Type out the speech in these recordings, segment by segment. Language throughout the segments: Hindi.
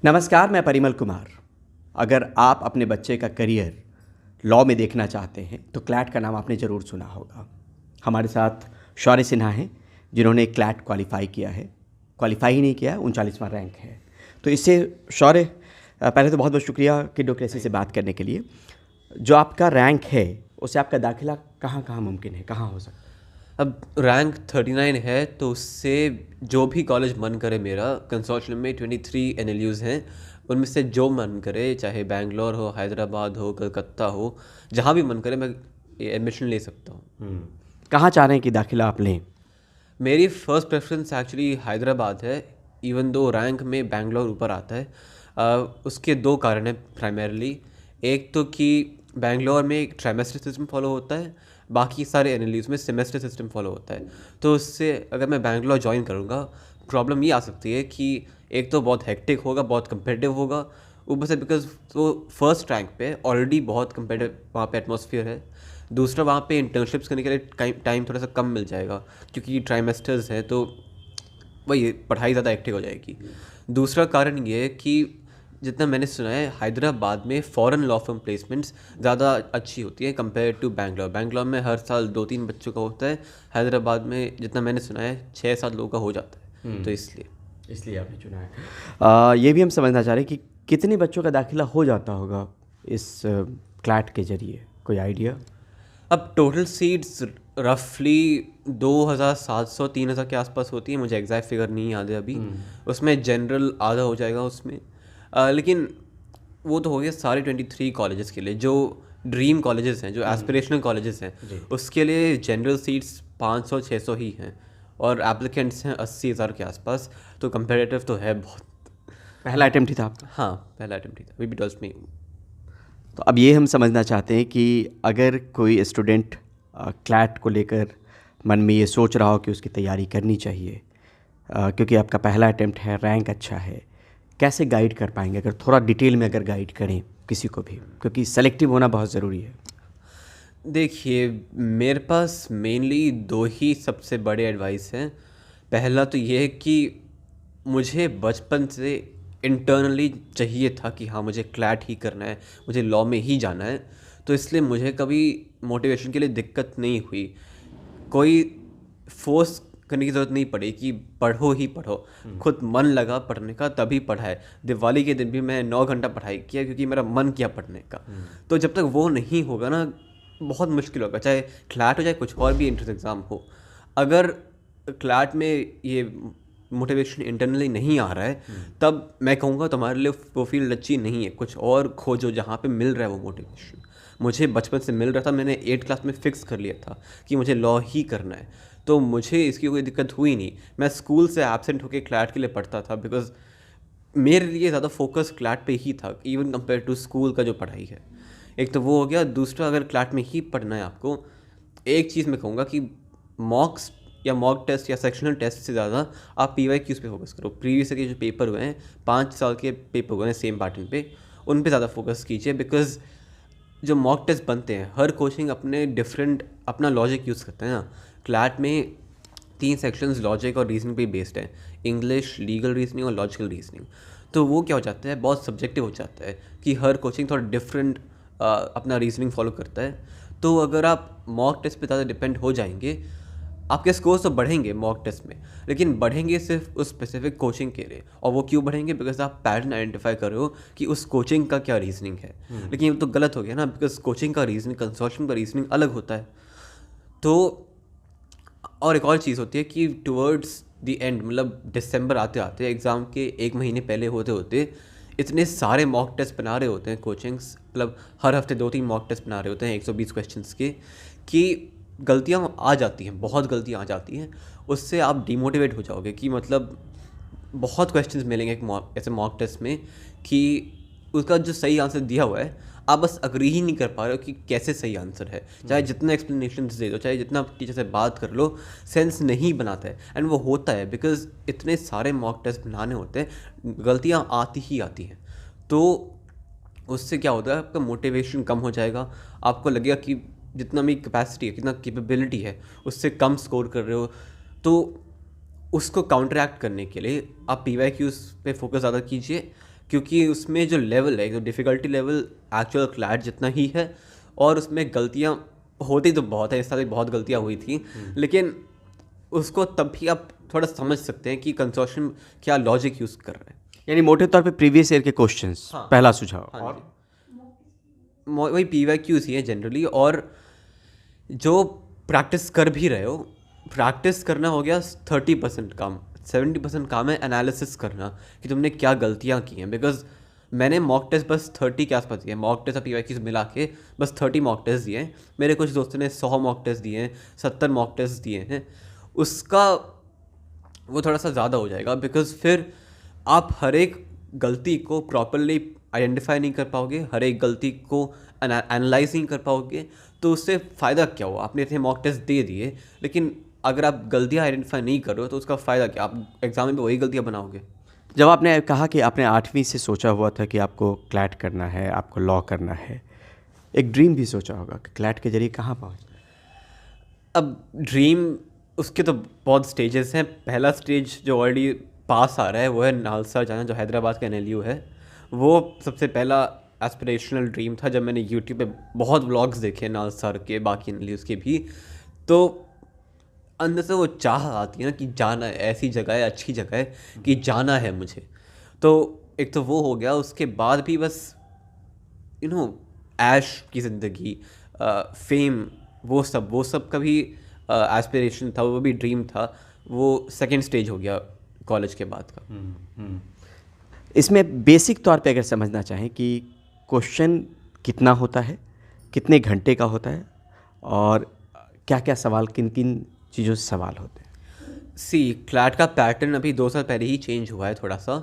नमस्कार, मैं परिमल कुमार। अगर आप अपने बच्चे का करियर लॉ में देखना चाहते हैं तो क्लैट का नाम आपने ज़रूर सुना होगा। हमारे साथ शौर्य सिन्हा हैं जिन्होंने क्लैट क्वालिफ़ाई किया है। क्वालिफ़ाई ही नहीं किया, 39वां रैंक है। तो इससे शौर्य, पहले तो बहुत बहुत शुक्रिया किडोक्रेसी से बात करने के लिए। जो आपका रैंक है उससे आपका दाखिला कहाँ कहाँ मुमकिन है, कहाँ हो सकता है? अब रैंक 39 है तो उससे जो भी कॉलेज मन करे, मेरा कंसोर्शियम में 23 NLUs हैं, उनमें से जो मन करे, चाहे बैंगलोर हो, हैदराबाद हो, कलकत्ता हो, जहाँ भी मन करे मैं एडमिशन ले सकता हूँ। कहाँ चाह रहे हैं कि दाखिला आप लें? मेरी फ़र्स्ट प्रेफरेंस एक्चुअली हैदराबाद है, इवन दो रैंक में बैंगलोर ऊपर आता है। उसके दो कारण हैं प्राइमरली। एक तो कि बैंगलोर में एक ट्राइमेस्टर सिस्टम फॉलो होता है, बाकी सारे NLUs में सेमेस्टर सिस्टम फॉलो होता है। तो उससे अगर मैं बैंगलोर ज्वाइन करूँगा, प्रॉब्लम ये आ सकती है कि एक तो बहुत हेक्टिक होगा, बहुत कंपेटिटिव होगा, ऊपर से बिकॉज वो फर्स्ट रैंक पे ऑलरेडी बहुत कंपेटिटिव वहाँ पे एटमॉस्फेयर है। दूसरा, वहाँ पे इंटर्नशिप्स करने के लिए टाइम थोड़ा सा कम मिल जाएगा क्योंकि ट्राइमेस्टर्स हैं, तो वही पढ़ाई ज़्यादा एक्टिव हो जाएगी। दूसरा कारण ये है कि जितना मैंने सुना है, हैदराबाद में फ़ॉरेन लॉ फर्म प्लेसमेंट्स ज़्यादा अच्छी होती है कंपेयर टू बैंगलोर। बैंगलोर में हर साल 2-3 बच्चों का होता है, हैदराबाद में जितना मैंने सुना है 6-7 लोगों का हो जाता है, तो इसलिए आपने चुना है। ये भी हम समझना चाह रहे हैं कि कितने बच्चों का दाखिला हो जाता होगा इस क्लैट के ज़रिए, कोई आइडिया? अब टोटल सीट्स रफली 2,700-3,000 के आसपास होती है, मुझे एग्जैक्ट फिगर नहीं याद है अभी। उसमें जनरल आधा हो जाएगा उसमें। लेकिन वो तो हो गया सारे 23 कॉलेजेस के लिए। जो ड्रीम कॉलेजेस हैं, जो एस्पिरेशनल कॉलेजेस हैं, उसके लिए जनरल सीट्स 500-600 ही हैं और एप्लीकेंट्स हैं 80,000 के आसपास। तो कंपेरेटिव तो है बहुत। पहला अटेम्प्ट ही था आपका? हाँ, पहला अटेम्प्ट ही था, अभी भी 12th में ही हूँ। तो अब ये हम समझना चाहते हैं कि अगर कोई स्टूडेंट क्लैट को लेकर मन में ये सोच रहा हो कि उसकी तैयारी करनी चाहिए, क्योंकि आपका पहला अटेम्प्ट है, रैंक अच्छा है, कैसे गाइड कर पाएंगे? अगर थोड़ा डिटेल में अगर गाइड करें किसी को भी, क्योंकि सेलेक्टिव होना बहुत ज़रूरी है। देखिए, मेरे पास मेनली दो ही सबसे बड़े एडवाइस हैं। पहला तो ये है कि मुझे बचपन से इंटरनली चाहिए था कि हाँ, मुझे क्लैट ही करना है, मुझे लॉ में ही जाना है। तो इसलिए मुझे कभी मोटिवेशन के लिए दिक्कत नहीं हुई। कोई फोर्स करने की ज़रूरत नहीं पड़ी कि पढ़ो ही पढ़ो। खुद मन लगा पढ़ने का तभी पढ़ा है। दिवाली के दिन भी मैं 9 घंटा पढ़ाई किया क्योंकि मेरा मन किया पढ़ने का। तो जब तक वो नहीं होगा ना, बहुत मुश्किल होगा, चाहे क्लैट हो चाहे कुछ और भी एंट्रेंस एग्ज़ाम हो। अगर क्लैट में ये मोटिवेशन इंटरनली नहीं आ रहा है, तब मैं कहूँगा तुम्हारे लिए वो फील्ड अच्छी नहीं है, कुछ और खोजो जहाँ पे मिल रहा है वो मोटिवेशन। मुझे बचपन से मिल रहा था, मैंने 8th क्लास में फ़िक्स कर लिया था कि मुझे लॉ ही करना है, तो मुझे इसकी कोई दिक्कत हुई नहीं। मैं स्कूल से एब्सेंट होकर क्लैट के लिए पढ़ता था बिकॉज मेरे लिए ज़्यादा फोकस क्लैट पे ही था, इवन कंपेयर टू स्कूल का जो पढ़ाई है। एक तो वो हो गया। दूसरा, अगर क्लैट में ही पढ़ना है आपको, एक चीज़ मैं कहूँगा कि मॉक्स या मॉक टेस्ट या सेक्शनल टेस्ट से ज़्यादा आप PYQs पे फोकस करो। प्रीवियस के जो पेपर हुए हैं, 5 साल के पेपर हुए हैं सेम पैटर्न पे, उन पे ज़्यादा फोकस कीजिए। बिकॉज जो मॉक टेस्ट बनते हैं, हर कोचिंग अपने डिफरेंट अपना लॉजिक यूज़ करते हैं ना। क्लैट में 3 सेक्शंस लॉजिक और रीजनिंग पे बेस्ड हैं, इंग्लिश, लीगल रीजनिंग और लॉजिकल रीजनिंग। तो वो क्या हो जाता है, बहुत सब्जेक्टिव हो जाता है कि हर कोचिंग थोड़ा डिफरेंट अपना रीजनिंग फॉलो करता है। तो अगर आप मॉक टेस्ट पे ज़्यादा डिपेंड हो जाएंगे, आपके स्कोर्स तो बढ़ेंगे मॉक टेस्ट में, लेकिन बढ़ेंगे सिर्फ उस स्पेसिफिक कोचिंग के लिए। और वो क्यों बढ़ेंगे? बिकॉज आप पैटर्न आइडेंटिफाई कर रहे हो कि उस कोचिंग का क्या रीजनिंग है। लेकिन ये तो गलत हो गया ना, बिकॉज कोचिंग का रीजनिंग, कंसोर्शियम का रीजनिंग अलग होता है। तो और एक और चीज़ होती है कि टुवर्ड्स द एंड, मतलब दिसंबर आते आते, एग्ज़ाम के 1 महीने पहले होते होते, इतने सारे मॉक टेस्ट बना रहे होते हैं कोचिंग्स, मतलब हर हफ्ते 2-3 मॉक टेस्ट बना रहे होते हैं 120 क्वेश्चंस के, कि गलतियाँ आ जाती हैं, बहुत गलतियाँ आ जाती हैं। उससे आप डिमोटिवेट हो जाओगे कि मतलब बहुत क्वेश्चंस मिलेंगे एक ऐसे मॉक टेस्ट में कि उसका जो सही आंसर दिया हुआ है, आप बस अग्री ही नहीं कर पा रहे हो कि कैसे सही आंसर है। चाहे जितना एक्सप्लेनेशन दे दो, चाहे जितना टीचर से बात कर लो, सेंस नहीं बनाता है। एंड वो होता है बिकॉज इतने सारे मॉक टेस्ट बनाने होते हैं, गलतियाँ आती ही आती हैं। तो उससे क्या होता है, आपका मोटिवेशन कम हो जाएगा। आपको लगेगा कि जितना भी कैपेसिटी है, कितना कैपेबिलिटी है, उससे कम स्कोर कर रहे हो। तो उसको काउंटरैक्ट करने के लिए आप PYQs पे फोकस ज़्यादा कीजिए, क्योंकि उसमें जो लेवल है, जो डिफ़िकल्टी लेवल एक्चुअल क्लैट जितना ही है, और उसमें गलतियाँ होती तो बहुत है, इस साल भी बहुत गलतियाँ हुई थी, लेकिन उसको तब भी आप थोड़ा समझ सकते हैं कि कंसोर्शियम क्या लॉजिक यूज़ कर रहे हैं। यानी मोटे तौर पे प्रीवियस ईयर के क्वेश्चंस, हाँ। पहला सुझाव। हाँ जी, वही PYQs ही है जनरली। और जो प्रैक्टिस कर भी रहे हो, प्रैक्टिस करना हो गया 30% काम, 70% काम है एनालिसिस करना कि तुमने क्या गलतियाँ की हैं। बिकॉज मैंने मॉक टेस्ट बस 30 के आसपास दिए, मॉक टेस्ट और PYQs मिला के बस 30 मॉक टेस्ट दिए हैं। मेरे कुछ दोस्तों ने 100 मॉक टेस्ट दिए हैं, 70 मॉक टेस्ट दिए हैं। उसका वो थोड़ा सा ज़्यादा हो जाएगा, बिकॉज फिर आप हर एक गलती को प्रॉपरली आइडेंटिफाई नहीं कर पाओगे, हर एक गलती को एनालाइज नहीं कर पाओगे, तो उससे फ़ायदा क्या हुआ? आपने इतने मॉक टेस्ट दे दिए, लेकिन अगर आप गलतियाँ आइडेंटिफाई नहीं करो तो उसका फ़ायदा क्या? आप एग्जाम में वही गलतियाँ बनाओगे। जब आपने कहा कि आपने 8वीं से सोचा हुआ था कि आपको क्लैट करना है, आपको लॉ करना है, एक ड्रीम भी सोचा होगा कि क्लैट के जरिए कहाँ पहुँच। अब ड्रीम, उसके तो बहुत स्टेजेस हैं। पहला स्टेज जो ऑलरेडी पास आ रहा है वो है नालसा जाना, जो हैदराबाद का NLU है। वो सबसे पहला एस्पिरेशनल ड्रीम था। जब मैंने यूट्यूब पे बहुत व्लॉग्स देखे नालसा के, बाकी NLUs के भी, तो अंदर से वो चाह आती है ना कि जाना है, ऐसी जगह है, अच्छी जगह है कि जाना है मुझे। तो एक तो वो हो गया। उसके बाद भी बस ऐश की ज़िंदगी, फेम, वो सब का भी एस्पिरेशन था, वो भी ड्रीम था। वो सेकंड स्टेज हो गया कॉलेज के बाद का। इसमें बेसिक तौर पे अगर समझना चाहें कि क्वेश्चन कितना होता है, कितने घंटे का होता है, और क्या क्या सवाल, किन किन चीज़ों से सवाल होते हैं। क्लैट का पैटर्न अभी 2 साल पहले ही चेंज हुआ है थोड़ा सा।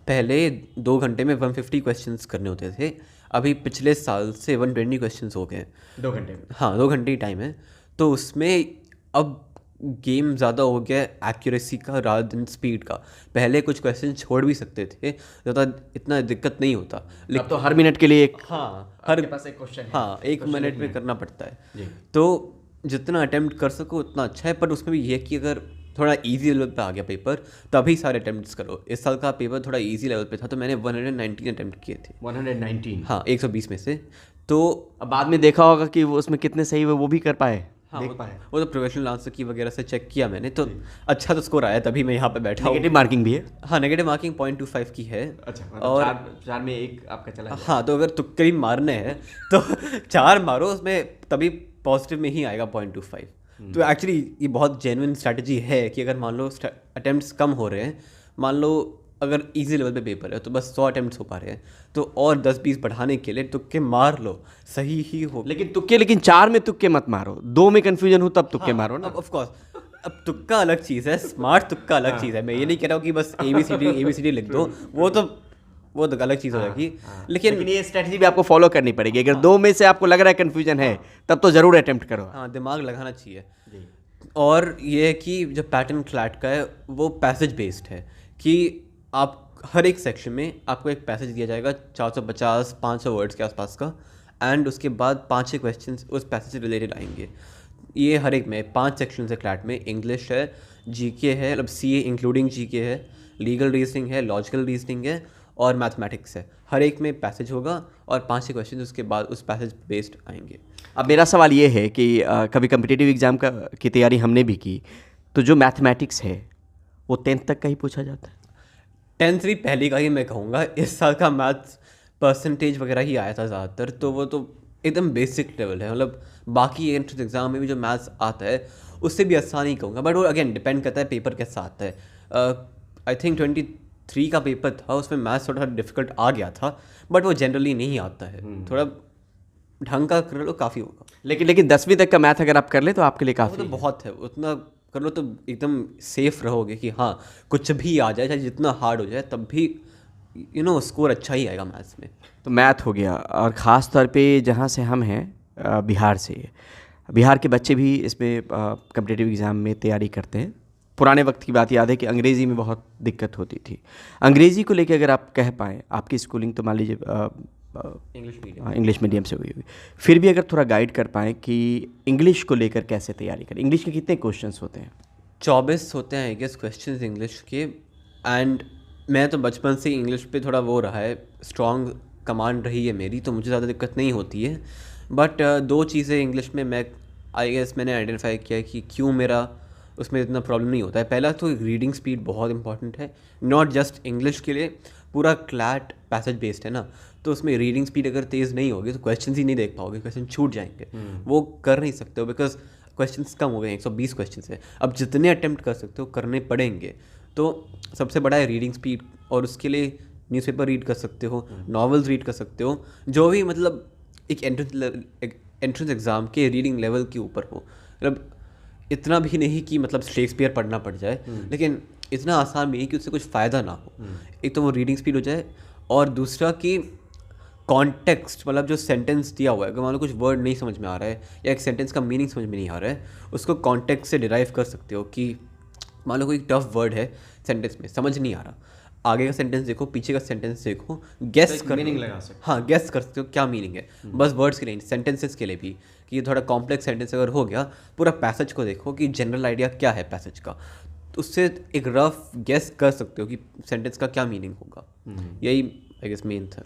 पहले 2 घंटे में 150 क्वेश्चंस करने होते थे, अभी पिछले साल से 120 क्वेश्चंस हो गए। 2 घंटे में? हाँ, 2 घंटे ही टाइम है। तो उसमें अब गेम ज़्यादा हो गया एक्यूरेसी का रादर देन स्पीड का। पहले कुछ क्वेश्चन छोड़ भी सकते थे, ज़्यादा इतना दिक्कत नहीं होता, अब तो हर मिनट के लिए एक, हाँ, हर के पास एक क्वेश्चन है। हाँ, 1 मिनट में करना पड़ता है जी। तो जितना अटेम्प्ट कर सको उतना अच्छा है। पर उसमें भी ये कि अगर थोड़ा इजी लेवल पे आ गया पेपर, तभी सारे अटेम्प्ट्स करो। इस साल का पेपर थोड़ा इजी लेवल पे था, तो मैंने 119 अटेम्प्ट किए थे। 119? हाँ, 120 में से। तो अब बाद में देखा होगा कि वो उसमें कितने सही हुए, वो भी कर पाए। हाँ, देख पाए। वो तो प्रोफेशनल आंसर की वगैरह से चेक किया मैंने, तो अच्छा तो स्कोर आया, तभी मैं यहाँ पे बैठा हूँ। नेगेटिव मार्किंग भी है? हाँ, नेगेटिव मार्किंग 0.25 की है। अच्छा, और 4 में 1 आपका चला है। हाँ, तो अगर तुक्के भी मारने हैं तो 4 मारो, उसमें तभी पॉजिटिव में ही आएगा 0.25। तो एक्चुअली ये बहुत जेन्युइन स्ट्रैटेजी है कि अगर मान लो अटेम्प्ट्स कम हो रहे हैं, मान लो अगर इजी लेवल पे पेपर है तो बस 100 अटेम्प्ट्स हो पा रहे हैं, तो और 10-20 बढ़ाने के लिए तुक्के मार लो, सही ही हो। लेकिन 4 में तुक्के मत मारो, 2 में कंफ्यूजन हो तब तुक्के मारो ना। अब ऑफ कोर्स, अब तुक्का अलग चीज़ है, स्मार्ट तुक्का अलग चीज़ है। मैं ये नहीं कह रहा हूँ कि बस ABCD लिख दो, वो तो अलग चीज़ हो जाएगी। लेकिन ये स्ट्रेटजी भी आपको फॉलो करनी पड़ेगी। अगर 2 में से आपको लग रहा है कंफ्यूजन है, तब तो ज़रूर अटेम्प्ट करो। हाँ, दिमाग लगाना चाहिए। और ये है कि जो पैटर्न क्लैट का है वो पैसेज बेस्ड है, कि आप हर एक सेक्शन में आपको एक पैसेज दिया जाएगा 450-500 वर्ड्स के आसपास का, एंड उसके बाद 5-6 क्वेश्चंस उस पैसेज से रिलेटेड आएंगे। ये हर एक में 5 सेक्शन है क्लैट में। इंग्लिश है, GK है, मतलब CA इंक्लूडिंग GK है, लीगल रीजनिंग है, लॉजिकल रीजनिंग है, और मैथमेटिक्स है। हर एक में पैसेज होगा और 5-6 क्वेश्चन उसके बाद उस पैसेज बेस्ड आएंगे। अब मेरा सवाल ये है कि कभी कम्पिटिटिव एग्ज़ाम की तैयारी हमने भी की, तो जो मैथमेटिक्स है वो 10th तक का ही पूछा जाता है? 10th भी पहले का ही मैं कहूँगा। इस साल का मैथ्स परसेंटेज वगैरह ही आया था ज़्यादातर, तो वो तो एकदम बेसिक लेवल है। मतलब बाकी एंट्रेंस एग्ज़ाम में भी जो मैथ्स आता है उससे भी आसान ही कहूँगा, बट वो अगेन डिपेंड करता है पेपर कैसा आता है। आई थिंक 23 का पेपर था, उसमें मैथ्स थोड़ा डिफिकल्ट आ गया था, बट वो जनरली नहीं आता है। थोड़ा ढंग का कर लो काफ़ी होगा। लेकिन 10वीं तक का मैथ अगर आप कर ले तो आपके लिए वो काफ़ी तो बहुत है, उतना कर लो तो एकदम सेफ रहोगे कि हाँ कुछ भी आ जाए, चाहे जितना हार्ड हो जाए, तब भी स्कोर अच्छा ही आएगा मैथ्स में। तो मैथ हो गया, और ख़ास तौर पे जहाँ से हम हैं, बिहार से, बिहार के बच्चे भी इसमें कम्पिटिटिव एग्ज़ाम में तैयारी करते हैं। पुराने वक्त की बात याद है कि अंग्रेज़ी में बहुत दिक्कत होती थी। अंग्रेज़ी को लेकर अगर आप कह पाएँ, आपकी स्कूलिंग तो मान लीजिए इंग्लिश मीडियम से हुई, फिर भी अगर थोड़ा गाइड कर पाएँ कि इंग्लिश को लेकर कैसे तैयारी करें। इंग्लिश के कितने क्वेश्चंस होते हैं? 24 होते हैं आई गेस क्वेश्चंस इंग्लिश के, एंड मैं तो बचपन से इंग्लिश पे थोड़ा वो रहा है, स्ट्रॉन्ग कमांड रही है मेरी, तो मुझे ज़्यादा दिक्कत नहीं होती है। बट दो चीज़ें इंग्लिश में मैं आई गेस मैंने आइडेंटिफाई किया है कि क्यों मेरा उसमें इतना प्रॉब्लम नहीं होता है। पहला तो रीडिंग स्पीड बहुत इंपॉर्टेंट है, नॉट जस्ट इंग्लिश के लिए, पूरा क्लैट पैसेज बेस्ड है ना, तो उसमें रीडिंग स्पीड अगर तेज़ नहीं होगी तो क्वेश्चन ही नहीं देख पाओगे, क्वेश्चन छूट जाएंगे। वो कर नहीं सकते हो बिकॉज क्वेश्चंस कम हो गए हैं, 120 क्वेश्चंस है। अब जितने अटेम्प्ट कर सकते हो करने पड़ेंगे। तो सबसे बड़ा है रीडिंग स्पीड, और उसके लिए न्यूज़पेपर रीड कर सकते हो, नॉवेल्स रीड कर सकते हो, जो भी मतलब एक एंट्रेंस एग्ज़ाम के रीडिंग लेवल के ऊपर हो। मतलब इतना भी नहीं कि मतलब शेक्सपियर पढ़ना पड़ जाए, लेकिन इतना आसान भी नहीं कि उससे कुछ फ़ायदा ना हो। एक तो वो रीडिंग स्पीड हो जाए, और दूसरा कि कॉन्टेक्स्ट, मतलब जो सेंटेंस दिया हुआ है, अगर मान लो कुछ वर्ड नहीं समझ में आ रहा है या एक सेंटेंस का मीनिंग समझ में नहीं आ रहा है, उसको कॉन्टेक्स्ट से डिराइव कर सकते हो। कि मान लो कोई टफ वर्ड है सेंटेंस में, समझ नहीं आ रहा, आगे का सेंटेंस देखो, पीछे का सेंटेंस देखो, गेस कर मीनिंग लगा सकते हाँ गेस कर सकते हो क्या मीनिंग है। बस वर्ड्स के लिए नहीं, सेंटेंसेस के लिए भी, कि ये थोड़ा कॉम्प्लेक्स सेंटेंस अगर हो गया, पूरा पैसेज को देखो कि जनरल आइडिया क्या है पैसेज का, तो उससे एक रफ गेस कर सकते हो कि सेंटेंस का क्या मीनिंग होगा। यही आई गेस मेन था।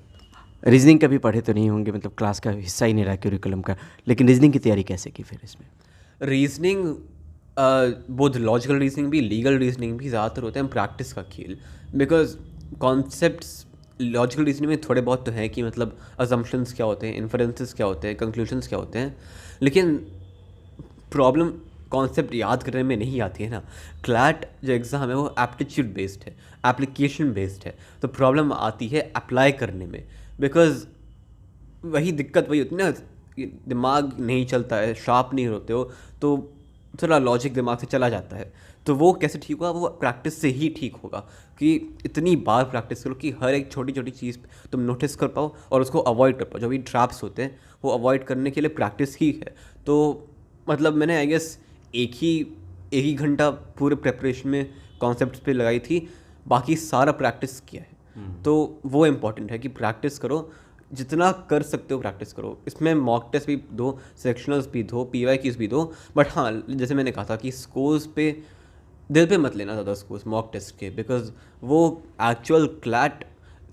रीजनिंग कभी पढ़े तो नहीं होंगे, मतलब क्लास का हिस्सा ही नहीं रहा करिकुलम का, लेकिन रीजनिंग की तैयारी कैसे की फिर इसमें? रीजनिंग बोथ लॉजिकल रीजनिंग भी, लीगल रीजनिंग भी ज़्यादातर होते हैं प्रैक्टिस का खेल। बिकॉज कॉन्सेप्ट्स लॉजिकल रीजनिंग में थोड़े बहुत तो हैं कि मतलब अजम्पशंस क्या होते हैं, इन्फरेंसेस क्या होते हैं, कंक्लूजन्स क्या होते हैं, लेकिन प्रॉब्लम कॉन्सेप्ट याद करने में नहीं आती है ना। क्लैट जो एग्ज़ाम है वो एप्टीट्यूड बेस्ड है, एप्लीकेशन बेस्ड है, तो प्रॉब्लम आती है अप्लाई करने में। बिकॉज वही दिक्कत वही होती है ना, दिमाग नहीं चलता है, शार्प नहीं होते हो, तो थोड़ा लॉजिक दिमाग से चला जाता है। तो वो कैसे ठीक होगा? वो प्रैक्टिस से ही ठीक होगा, कि इतनी बार प्रैक्टिस करो कि हर एक छोटी छोटी चीज़ तुम नोटिस कर पाओ और उसको अवॉइड कर पाओ। जो भी ट्रैप्स होते हैं वो अवॉइड करने के लिए प्रैक्टिस ही है। तो मतलब मैंने आई गेस एक ही घंटा पूरे प्रेपरेशन में कॉन्सेप्ट्स पे लगाई थी, बाकी सारा प्रैक्टिस किया है। तो वो इम्पॉर्टेंट है कि प्रैक्टिस करो, जितना कर सकते हो प्रैक्टिस करो। इसमें मॉक टेस्ट भी दो, सेक्शनल्स भी दो, PYQs भी दो, बट हाँ जैसे मैंने कहा था कि स्कोर्स पे दिल पे मत लेना ज़्यादा स्कोर्स मॉक टेस्ट के, बिकॉज वो एक्चुअल क्लैट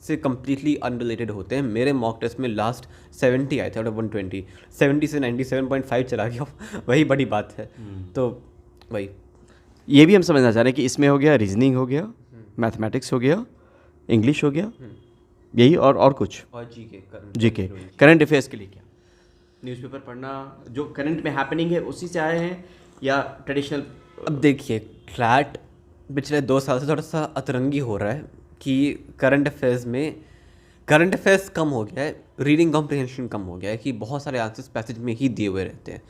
से कम्प्लीटली अनरिलेटेड होते हैं। मेरे मॉक टेस्ट में लास्ट 70 आए थे आउट ऑफ 120, 70 से 97.5 चला गया वही बड़ी बात है। तो वही ये भी हम समझना चाह रहे हैं कि इसमें हो गया रीजनिंग, हो गया मैथमेटिक्स, हो गया इंग्लिश, हो गया यही, और कुछ और जीके करंट अफेयर्स के लिए क्या न्यूज़पेपर पढ़ना, जो करंट में हैपनिंग है उसी से आए हैं या ट्रेडिशनल? अब देखिए क्लैट पिछले 2 साल से थोड़ा सा अतरंगी हो रहा है कि करंट अफेयर्स कम हो गया है, रीडिंग कॉम्प्रिहेंशन कम हो गया है, कि बहुत सारे आंसर्स पैसेज में ही दिए हुए रहते हैं।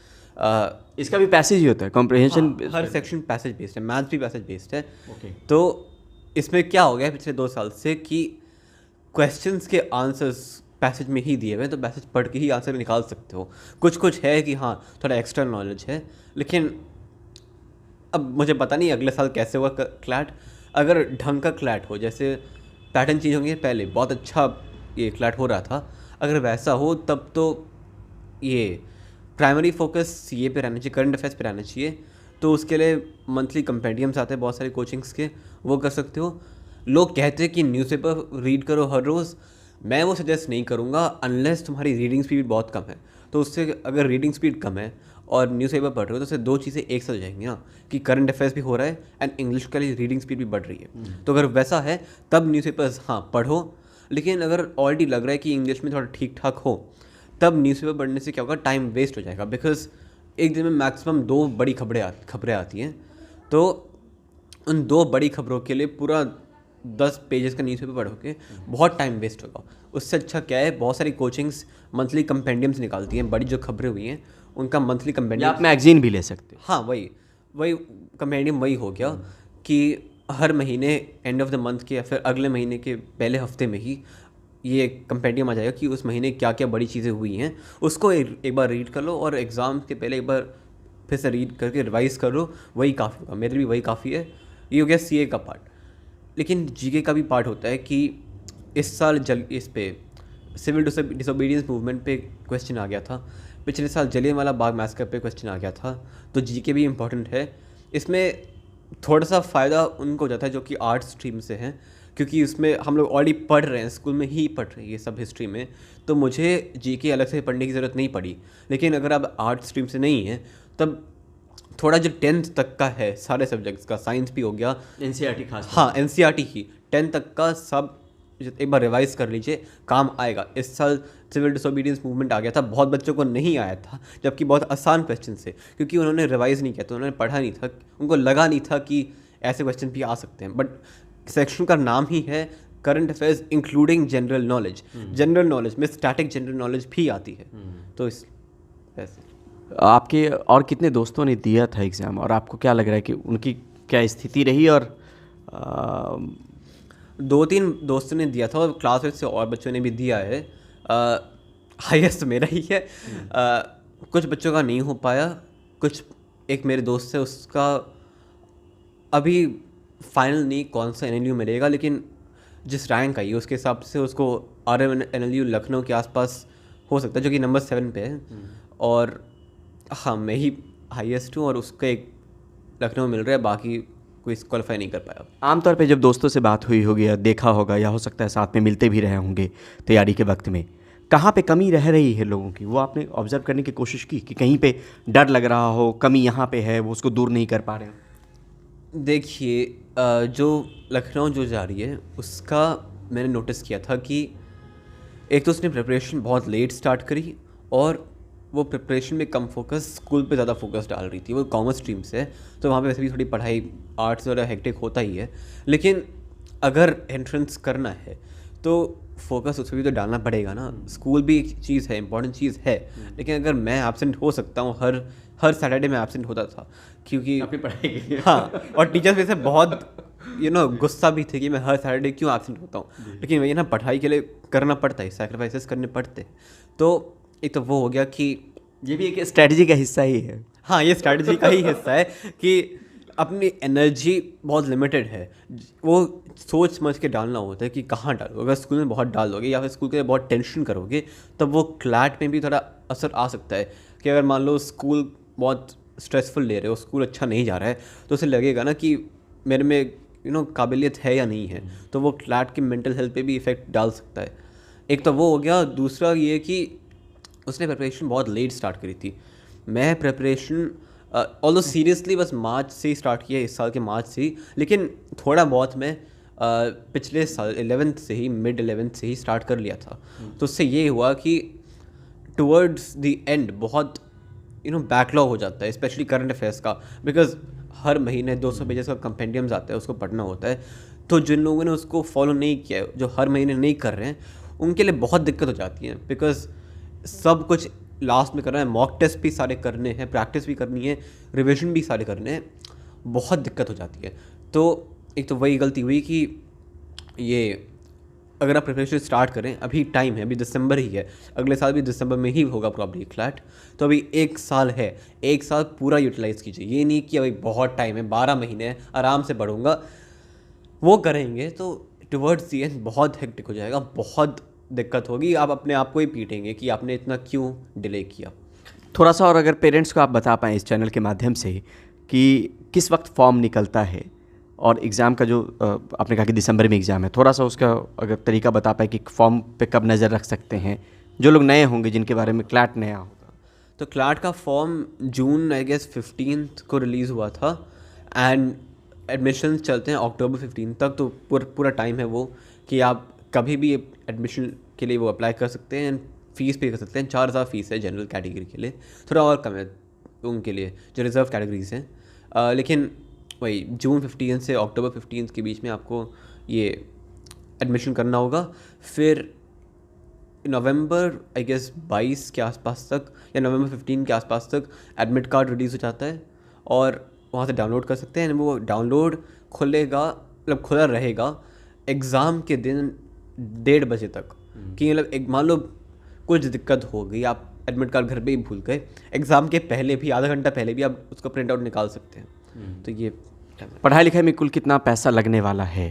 इसका भी पैसेज ही होता है कॉम्प्रिहेंशन? हर सेक्शन पैसेज बेस्ड है, मैथ्स भी पैसेज बेस्ड है। ओके। तो इसमें क्या हो गया है पिछले 2 साल से कि क्वेश्चंस के आंसर्स पैसेज में ही दिए हुए हैं, तो पैसेज पढ़ के ही आंसर निकाल सकते हो। कुछ है कि हाँ थोड़ा एक्स्ट्रा नॉलेज है, लेकिन अब मुझे पता नहीं अगले साल कैसे होगा क्लैट। अगर ढंग का क्लैट हो, जैसे पैटर्न चेंज होंगे, पहले बहुत अच्छा ये क्लैट हो रहा था, अगर वैसा हो तब तो ये प्राइमरी फोकस ये पे रहना चाहिए, करंट अफेयर्स पे रहना चाहिए। तो उसके लिए मंथली कंपेंडियम्स आते हैं बहुत सारे कोचिंग्स के, वो कर सकते हो। लोग कहते हैं कि न्यूज़पेपर रीड करो हर रोज़, मैं वो सजेस्ट नहीं करूँगा अनलेस तुम्हारी रीडिंग स्पीड बहुत कम है। तो उससे अगर रीडिंग स्पीड कम है और न्यूज़पेपर पढ़ रहे हो तो उससे 2 चीज़ें एक साथ हो जाएंगी ना, कि करंट अफेयर्स भी हो रहा है एंड इंग्लिश का रीडिंग स्पीड भी बढ़ रही है। तो अगर वैसा है तब न्यूज़पेपर्स हाँ पढ़ो, लेकिन अगर ऑलरेडी लग रहा है कि इंग्लिश में थोड़ा ठीक ठाक हो, तब न्यूज़पेपर पढ़ने से क्या होगा, टाइम वेस्ट हो जाएगा। बिकॉज एक दिन में मैक्सिमम 2 बड़ी खबरें आती हैं, तो उन 2 बड़ी खबरों के लिए पूरा 10 पेजेस का न्यूज़पेपर पढ़ोगे, बहुत टाइम वेस्ट होगा। उससे अच्छा क्या है, बहुत सारी कोचिंग्स मंथली कंपेंडियम्स निकालती हैं, बड़ी जो खबरें हुई हैं उनका मंथली या कंपेंडियम। आप मैगजीन भी ले सकते हो। हाँ वही कंपेंडियम वही हो गया कि हर महीने एंड ऑफ द मंथ के या फिर अगले महीने के पहले हफ्ते में ही ये कंपेंडियम आ जाएगा कि उस महीने क्या क्या बड़ी चीज़ें हुई हैं, उसको एक बार रीड कर लो, और एग्ज़ाम के पहले एक बार फिर से रीड करके रिवाइज कर लो, वही काफ़ी होगा। मेरे भी वही काफ़ी है। ये हो गया CA का पार्ट, लेकिन GK का भी पार्ट होता है कि इस साल इस पे सिविल डिसोबीडियंस मूवमेंट पे क्वेश्चन आ गया था, पिछले साल जलियांवाला बाग मैसकर पे क्वेश्चन आ गया था, तो GK भी इम्पॉर्टेंट है। इसमें थोड़ा सा फ़ायदा उनको हो जाता है जो कि आर्ट्स स्ट्रीम से हैं, क्योंकि उसमें हम लोग ऑलरेडी पढ़ रहे हैं, स्कूल में ही पढ़ रहे हैं ये सब हिस्ट्री में, तो मुझे जीके अलग से पढ़ने की ज़रूरत नहीं पड़ी। लेकिन अगर आप आर्ट स्ट्रीम से नहीं है तब थोड़ा जो 10th तक का है सारे सब्जेक्ट्स का, साइंस भी हो गया, एनसीईआरटी खास हाँ एनसीईआरटी ही 10th तक का सब एक बार रिवाइज कर लीजिए, काम आएगा। इस साल सिविल डिसोबीडियंस मूवमेंट आ गया था, बहुत बच्चों को नहीं आया था, जबकि बहुत आसान क्वेश्चन थे, क्योंकि उन्होंने रिवाइज नहीं किया, तो उन्होंने पढ़ा नहीं था, उनको लगा नहीं था कि ऐसे क्वेश्चन भी आ सकते हैं। बट सेक्शन का नाम ही है current affairs including general knowledge, general knowledge में स्टैटिक जनरल नॉलेज भी आती है। तो इस ऐसे आपके और कितने दोस्तों ने दिया था एग्ज़ाम, और आपको क्या लग रहा है कि उनकी क्या स्थिति रही? और 2-3 दोस्तों ने दिया था और क्लास में से और बच्चों ने भी दिया है। हाईएस्ट मेरा ही है। कुछ बच्चों का नहीं हो पाया, कुछ एक मेरे दोस्त है उसका अभी फाइनल नहीं कौन सा NLU मिलेगा, लेकिन जिस रैंक आई है उसके हिसाब से उसको RMNLU लखनऊ के आसपास हो सकता है, जो कि नंबर 7 पे है। और हाँ मैं ही हाईएस्ट हूँ और उसका एक लखनऊ मिल रहा है, बाकी कोई क्वालिफाई नहीं कर पाया। आमतौर पे जब दोस्तों से बात हुई होगी या देखा होगा, या हो सकता है साथ में मिलते भी रहे होंगे तैयारी के वक्त में, कहाँ पे कमी रह रही है लोगों की, वो आपने ऑब्जर्व करने की कोशिश की कि कहीं पे डर लग रहा हो, कमी यहाँ पे है, वो उसको दूर नहीं कर पा रहे हो? देखिए जो लखनऊ जो जा रही है उसका मैंने नोटिस किया था कि एक तो उसने प्रिपरेशन बहुत लेट स्टार्ट करी, और वो प्रिपरेशन में कम फोकस, स्कूल पे ज़्यादा फोकस डाल रही थी। वो कॉमर्स स्ट्रीम से है तो वहाँ पे वैसे भी थोड़ी पढ़ाई आर्ट्स ज़्यादा हेक्टिक होता ही है, लेकिन अगर एंट्रेंस करना है तो फोकस उस पर भी तो डालना पड़ेगा ना। स्कूल भी एक चीज़ है, इंपॉर्टेंट चीज़ है, लेकिन अगर मैं एब्सेंट हो सकता हूँ, हर सैटरडे में एब्सेंट होता था क्योंकि अपनी पढ़ाई के लिए। हाँ, और टीचर्स में से बहुत गुस्सा भी थे कि मैं हर सैटरडे क्यों एब्सेंट होता हूँ, लेकिन वही ना पढ़ाई के लिए करना पड़ता है, सैक्रिफाइसेस करने पड़ते हैं। तो एक तो वो हो गया कि ये भी एक स्ट्रैटेजी का हिस्सा ही है। हाँ ये स्ट्रैटेजी का ही हिस्सा है कि अपनी एनर्जी बहुत लिमिटेड है, वो सोच समझ के डालना होता है कि कहाँ डालो। अगर स्कूल में बहुत डाल दोगे या फिर स्कूल के लिए बहुत टेंशन करोगे तब वो क्लैट में भी थोड़ा असर आ सकता है। कि अगर मान लो स्कूल बहुत स्ट्रेसफुल ले रहे हो, स्कूल अच्छा नहीं जा रहा है, तो उसे लगेगा ना कि मेरे में काबिलियत है या नहीं है, तो वो क्लैट की मेंटल हेल्थ पे भी इफ़ेक्ट डाल सकता है। एक तो वो हो गया, दूसरा ये कि उसने प्रिपरेशन बहुत लेट स्टार्ट करी थी। मैं प्रिपरेशन ऑल्दो सीरियसली बस मार्च से ही स्टार्ट किया, इस साल के मार्च से ही, लेकिन थोड़ा बहुत मैं पिछले साल 11th से ही, मिड 11th से ही स्टार्ट कर लिया था। तो उससे ये हुआ कि टुवर्ड्स द एंड बहुत बैकलॉग हो जाता है, स्पेशली करंट अफेयर्स का, बिकॉज हर महीने 200 पेजेस का कंपेंडियम्स आता है, उसको पढ़ना होता है। तो जिन लोगों ने उसको फॉलो नहीं किया, जो हर महीने नहीं कर रहे हैं, उनके लिए बहुत दिक्कत हो जाती है, बिकॉज सब कुछ लास्ट में करना है, मॉक टेस्ट भी सारे करने हैं, प्रैक्टिस भी करनी है, रिविजन भी सारे करने हैं, बहुत दिक्कत हो जाती है। तो एक तो वही गलती हुई कि ये अगर आप प्रिपरेशन स्टार्ट करें, अभी टाइम है, अभी दिसंबर ही है, अगले साल भी दिसंबर में ही होगा प्रॉब्ली क्लैट, तो अभी 1 साल है, 1 साल पूरा यूटिलाइज़ कीजिए। ये नहीं कि अभी बहुत टाइम है, 12 महीने हैं, आराम से पढ़ूंगा, वो करेंगे तो टुवर्ड्स दी एंड बहुत हेक्टिक हो जाएगा, बहुत दिक्कत होगी, आप अपने आप को ही पीटेंगे कि आपने इतना क्यों डिले किया। थोड़ा सा और अगर पेरेंट्स को आप बता पाएँ इस चैनल के माध्यम से कि किस वक्त फॉर्म निकलता है, और एग्ज़ाम का जो आपने कहा कि दिसंबर में एग्ज़ाम है, थोड़ा सा उसका अगर तरीका बता पाए कि फॉर्म पे कब नज़र रख सकते हैं जो लोग नए होंगे, जिनके बारे में क्लैट नया होगा। तो क्लैट का form June I guess 15th को रिलीज़ हुआ था, एंड एडमिशन चलते हैं अक्टूबर 15 तक, तो पूरा टाइम है वो कि आप कभी भी एडमिशन के लिए वो अप्लाई कर सकते हैं, फ़ीस पे कर सकते हैं। 4000 फीस है जनरल कैटेगरी के लिए, थोड़ा और कम है उनके लिए जो रिज़र्व कैटेगरीज हैं, लेकिन वही जून 15 से अक्टूबर 15 के बीच में आपको ये एडमिशन करना होगा। फिर नवंबर आई गेस 22 के आसपास तक या नवंबर 15 के आसपास तक एडमिट कार्ड रिलीज़ हो जाता है, और वहाँ से डाउनलोड कर सकते हैं। वो डाउनलोड खुलेगा, मतलब खुला रहेगा एग्ज़ाम के दिन 1:30 बजे तक, कि मतलब एक मान लो कुछ दिक्कत हो गई, आप एडमिट कार्ड घर पे ही भूल गए, एग्ज़ाम के पहले भी, आधा घंटा पहले भी आप उसका प्रिंट आउट निकाल सकते हैं। तो ये पढ़ाई लिखाई में कुल कितना पैसा लगने वाला है,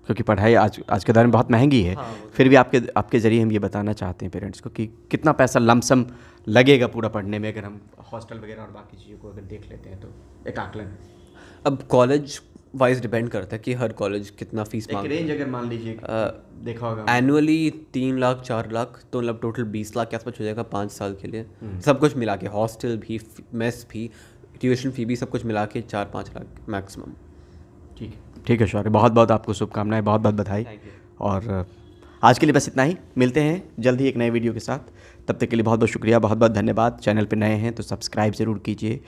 क्योंकि पढ़ाई आज के दौर में बहुत महंगी है। फिर भी आपके ज़रिए हम ये बताना चाहते हैं पेरेंट्स को कि कितना पैसा लमसम लगेगा पूरा पढ़ने में, अगर हम हॉस्टल वगैरह और बाकी चीज़ों को अगर देख लेते हैं तो एक आकलन। अब कॉलेज वाइज डिपेंड करता है कि हर कॉलेज कितना फीस एक मांग रेंज अगर मान लीजिए देखा होगा एनुअली 3 लाख 4 लाख तो मतलब टोटल 20 लाख के आसपास हो जाएगा 5 साल के लिए। सब कुछ मिला के हॉस्टल भी, मेस भी, ट्यूशन फी भी, सब कुछ मिला के 4-5 लाख मैक्सिमम। ठीक है शौर्य, बहुत बहुत आपको शुभकामनाएं, बहुत बहुत बधाई। और आज के लिए बस इतना ही, मिलते हैं जल्द ही एक नए वीडियो के साथ। तब तक के लिए बहुत बहुत शुक्रिया, बहुत बहुत धन्यवाद। चैनल पे नए हैं तो सब्सक्राइब ज़रूर कीजिए।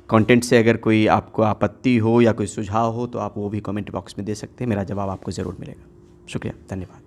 कंटेंट से अगर कोई आपको आपत्ति हो या कोई सुझाव हो तो आप वो भी कमेंट बॉक्स में दे सकते हैं, मेरा जवाब आपको ज़रूर मिलेगा। शुक्रिया, धन्यवाद।